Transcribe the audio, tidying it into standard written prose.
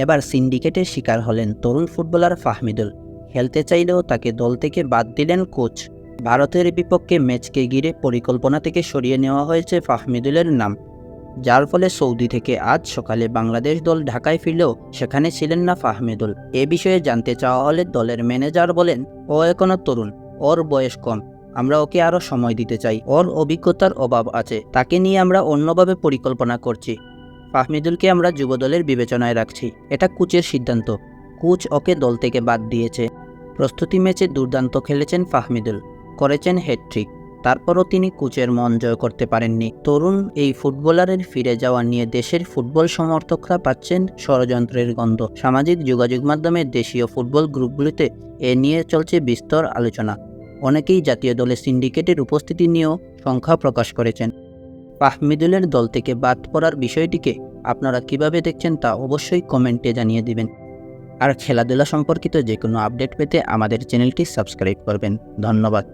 এবার সিন্ডিকেটের শিকার হলেন তরুণ ফুটবলার ফাহমিদুল। খেলতে চাইলেও তাকে দল থেকে বাদ দিলেন কোচ। ভারতের বিপক্ষে ম্যাচকে ঘিরে পরিকল্পনা থেকে সরিয়ে নেওয়া হয়েছে ফাহমিদুলের নাম, যার ফলে সৌদি থেকে আজ সকালে বাংলাদেশ দল ঢাকায় ফিরলেও সেখানে ছিলেন না ফাহমিদুল। এ বিষয়ে জানতে চাওয়া হলে দলের ম্যানেজার বলেন, ও এখনও তরুণ, ওর বয়স কম, আমরা ওকে আরও সময় দিতে চাই, ওর অভিজ্ঞতার অভাব আছে, তাকে নিয়ে আমরা অন্যভাবে পরিকল্পনা করছি। ফাহমিদুলকে আমরা যুবদলের বিবেচনায় রাখছি, এটা কোচের সিদ্ধান্ত, কোচ ওকে দল থেকে বাদ দিয়েছে। প্রস্তুতি ম্যাচে দুর্দান্ত খেলেছেন ফাহমিদুল, করেছেন হ্যাটট্রিক, তারপরও তিনি কোচের মন জয় করতে পারেননি। তরুণ এই ফুটবলারের ফিরে যাওয়া নিয়ে দেশের ফুটবল সমর্থকরা পাচ্ছেন ষড়যন্ত্রের গন্ধ। সামাজিক যোগাযোগ মাধ্যমে দেশীয় ফুটবল গ্রুপগুলিতে এ নিয়ে চলছে বিস্তর আলোচনা। অনেকেই জাতীয় দলের সিন্ডিকেটের উপস্থিতি নিয়েও সংখ্যা প্রকাশ করেছেন। ফাহমিদুলের দল থেকে বাদ পড়ার বিষয়টিকে আপনারা কিভাবে দেখছেন তা অবশ্যই কমেন্টে জানিয়ে দিবেন। আর খেলাধুলা সম্পর্কিত যে কোনো আপডেট পেতে আমাদের চ্যানেলটি সাবস্ক্রাইব করবেন। ধন্যবাদ।